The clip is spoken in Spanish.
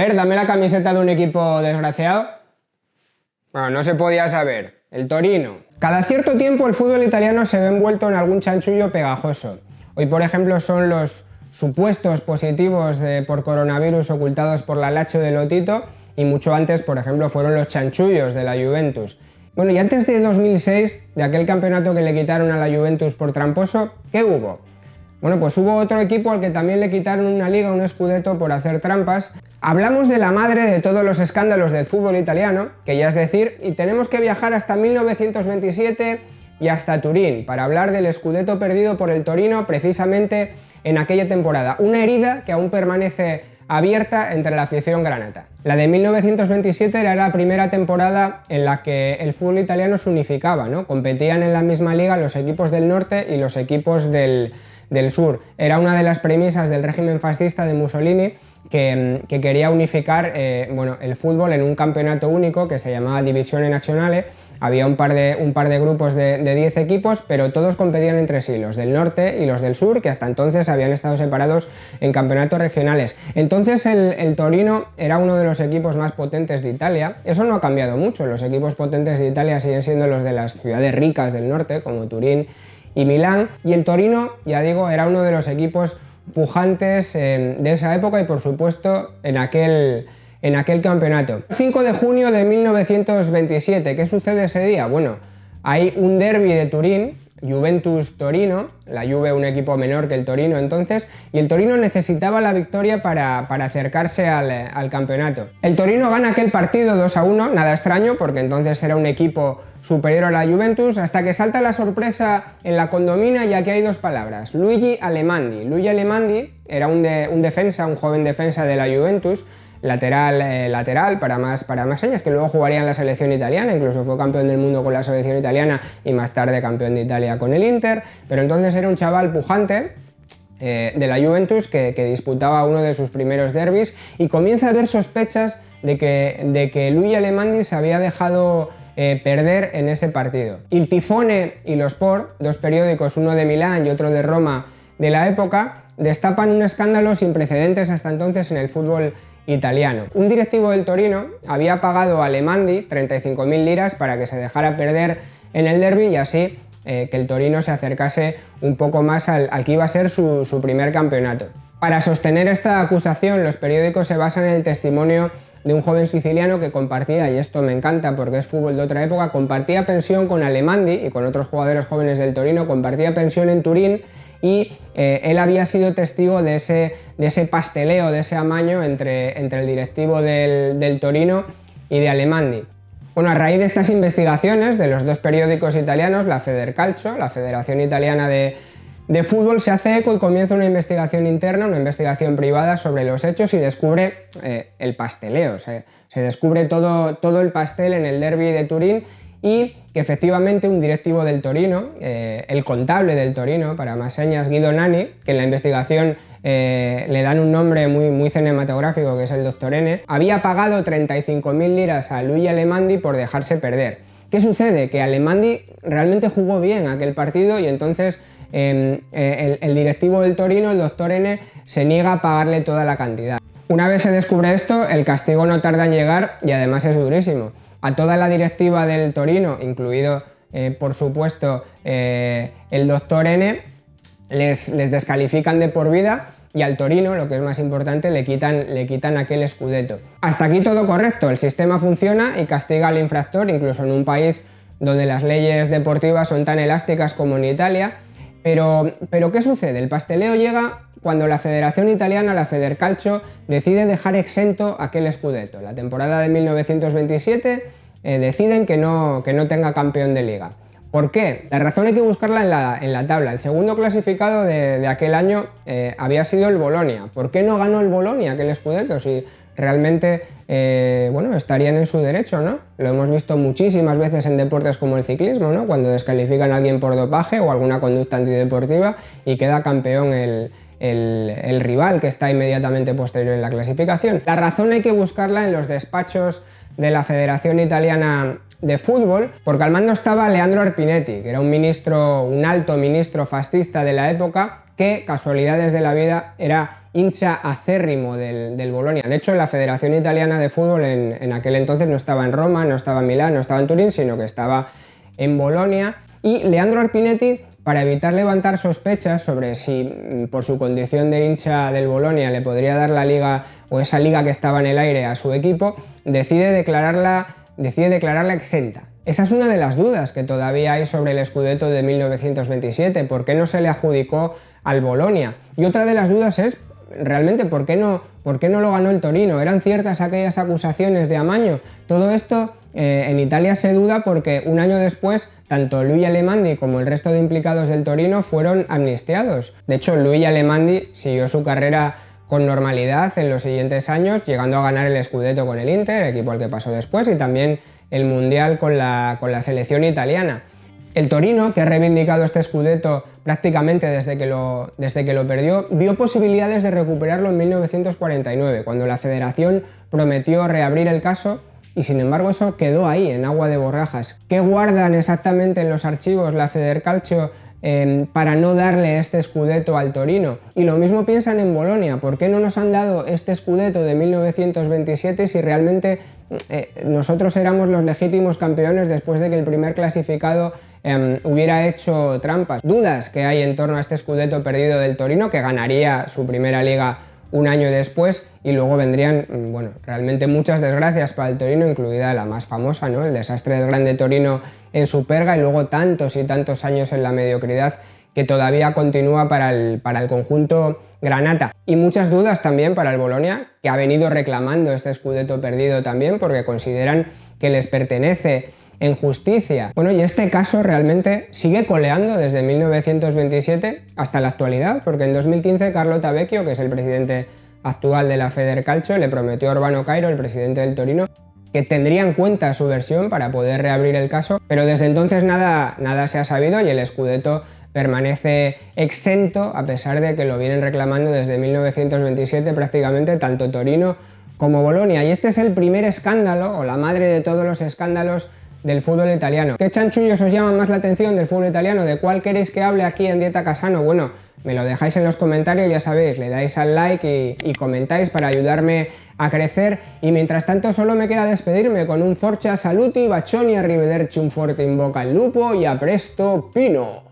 A ver, dame la camiseta de un equipo desgraciado. Bueno, no se podía saber. El Torino. Cada cierto tiempo el fútbol italiano se ve envuelto en algún chanchullo pegajoso. Hoy, por ejemplo, son los supuestos positivos por coronavirus ocultados por la Lazio de Lotito, y mucho antes, por ejemplo, fueron los chanchullos de la Juventus. Bueno, y antes de 2006, de aquel campeonato que le quitaron a la Juventus por tramposo, ¿qué hubo? Bueno, pues hubo otro equipo al que también le quitaron una liga, un scudetto, por hacer trampas. Hablamos de la madre de todos los escándalos del fútbol italiano, que ya es decir, y tenemos que viajar hasta 1927 y hasta Turín para hablar del scudetto perdido por el Torino precisamente en aquella temporada. Una herida que aún permanece abierta entre la afición granata. La de 1927 era la primera temporada en la que el fútbol italiano se unificaba, ¿no? Competían en la misma liga los equipos del norte y los equipos del sur. Era una de las premisas del régimen fascista de Mussolini, que quería unificar el fútbol en un campeonato único que se llamaba Divisione Nazionale. Había un par de grupos de 10 equipos, pero todos competían entre sí, los del norte y los del sur, que hasta entonces habían estado separados en campeonatos regionales. Entonces el Torino era uno de los equipos más potentes de Italia. Eso no ha cambiado mucho, los equipos potentes de Italia siguen siendo los de las ciudades ricas del norte, como Turín y Milán, y el Torino, ya digo, era uno de los equipos pujantes de esa época y por supuesto en aquel campeonato. 5 de junio de 1927, ¿qué sucede ese día? Bueno, hay un derbi de Turín, Juventus-Torino, la Juve un equipo menor que el Torino entonces, y el Torino necesitaba la victoria para acercarse al campeonato. El Torino gana aquel partido 2-1, nada extraño porque entonces era un equipo superior a la Juventus, hasta que salta la sorpresa en la condomina, ya que hay dos palabras: Luigi Alemandi. Luigi Alemandi era un joven defensa de la Juventus, lateral para más años, que luego jugaría en la selección italiana, incluso fue campeón del mundo con la selección italiana y más tarde campeón de Italia con el Inter, pero entonces era un chaval pujante de la Juventus que disputaba uno de sus primeros derbis, y comienza a haber sospechas de que Luigi Alemandi se había dejado perder en ese partido. Il Tifone y lo Sport, dos periódicos, uno de Milán y otro de Roma de la época, destapan un escándalo sin precedentes hasta entonces en el fútbol italiano. Un directivo del Torino había pagado a Alemandi 35.000 liras para que se dejara perder en el derbi y así que el Torino se acercase un poco más al que iba a ser su primer campeonato. Para sostener esta acusación, los periódicos se basan en el testimonio de un joven siciliano que compartía, y esto me encanta porque es fútbol de otra época, compartía pensión con Alemandi y con otros jugadores jóvenes del Torino, compartía pensión en Turín, y él había sido testigo de ese pasteleo, de ese amaño entre el directivo del Torino y de Alemandi. Bueno, a raíz de estas investigaciones de los dos periódicos italianos, la Federcalcio, la Federación Italiana de Fútbol, se hace eco y comienza una investigación interna, una investigación privada sobre los hechos, y descubre el pasteleo, se descubre todo el pastel en el derbi de Turín, y que efectivamente un directivo del Torino, el contable del Torino, para más señas, Guido Nani, que en la investigación le dan un nombre muy cinematográfico, que es el Dr. N, había pagado 35.000 liras a Luigi Alemandi por dejarse perder. ¿Qué sucede? Que Alemandi realmente jugó bien aquel partido, y entonces el directivo del Torino, el Dr. N, se niega a pagarle toda la cantidad. Una vez se descubre esto, el castigo no tarda en llegar y además es durísimo. A toda la directiva del Torino, incluido por supuesto el Dr. N, les descalifican de por vida, y al Torino, lo que es más importante, le quitan aquel scudetto. Hasta aquí todo correcto, el sistema funciona y castiga al infractor, incluso en un país donde las leyes deportivas son tan elásticas como en Italia. Pero ¿qué sucede? El pasteleo llega cuando la Federación Italiana, la Federcalcio, decide dejar exento aquel scudetto. La temporada de 1927 deciden que no tenga campeón de liga. ¿Por qué? La razón hay que buscarla en la tabla. El segundo clasificado de aquel año había sido el Bolonia. ¿Por qué no ganó el Bolonia aquel scudetto? Si realmente estarían en su derecho, ¿no? Lo hemos visto muchísimas veces en deportes como el ciclismo, ¿no? Cuando descalifican a alguien por dopaje o alguna conducta antideportiva y queda campeón el rival que está inmediatamente posterior en la clasificación. La razón hay que buscarla en los despachos de la Federación Italiana de Fútbol, porque al mando estaba Leandro Arpinetti, que era un alto ministro fascista de la época, que, casualidades de la vida, era hincha acérrimo del Bolonia. De hecho, la Federación Italiana de Fútbol en aquel entonces no estaba en Roma, no estaba en Milán, no estaba en Turín, sino que estaba en Bolonia. Y Leandro Arpinetti, para evitar levantar sospechas sobre si por su condición de hincha del Bolonia le podría dar la liga o esa liga que estaba en el aire a su equipo, decide declararla exenta. Esa es una de las dudas que todavía hay sobre el Scudetto de 1927, ¿por qué no se le adjudicó al Bolonia? Y otra de las dudas es, realmente, ¿por qué no lo ganó el Torino? ¿Eran ciertas aquellas acusaciones de amaño? Todo esto en Italia se duda porque un año después tanto Luigi Alemandi como el resto de implicados del Torino fueron amnistiados. De hecho, Luigi Alemandi siguió su carrera con normalidad en los siguientes años, llegando a ganar el Scudetto con el Inter, equipo al que pasó después, y también el Mundial con la selección italiana. El Torino, que ha reivindicado este Scudetto prácticamente desde que lo perdió, vio posibilidades de recuperarlo en 1949, cuando la Federación prometió reabrir el caso, y sin embargo eso quedó ahí, en agua de borrajas. ¿Qué guardan exactamente en los archivos la Federcalcio para no darle este Scudetto al Torino? Y lo mismo piensan en Bolonia, ¿por qué no nos han dado este Scudetto de 1927 si realmente nosotros éramos los legítimos campeones después de que el primer clasificado hubiera hecho trampas? Dudas que hay en torno a este Scudetto perdido del Torino, que ganaría su primera liga un año después, y luego vendrían, bueno, realmente muchas desgracias para el Torino, incluida la más famosa, ¿no? El desastre del Grande Torino en Superga, y luego tantos y tantos años en la mediocridad que todavía continúa para el conjunto granata. Y muchas dudas también para el Bolonia, que ha venido reclamando este Scudetto perdido también porque consideran que les pertenece en justicia. Bueno, y este caso realmente sigue coleando desde 1927 hasta la actualidad, porque en 2015 Carlo Tavecchio, que es el presidente actual de la Federcalcio, le prometió a Urbano Cairo, el presidente del Torino, que tendría en cuenta su versión para poder reabrir el caso, pero desde entonces nada se ha sabido y el Scudetto permanece exento, a pesar de que lo vienen reclamando desde 1927 prácticamente tanto Torino como Bolonia. Y este es el primer escándalo, o la madre de todos los escándalos del fútbol italiano. ¿Qué chanchullos os llaman más la atención del fútbol italiano? ¿De cuál queréis que hable aquí en Dieta Casano? Bueno, me lo dejáis en los comentarios, ya sabéis, le dais al like y comentáis para ayudarme a crecer. Y mientras tanto solo me queda despedirme con un forza, saluti, bacioni, arrivederci, un forte in bocca al lupo y a presto, Pino.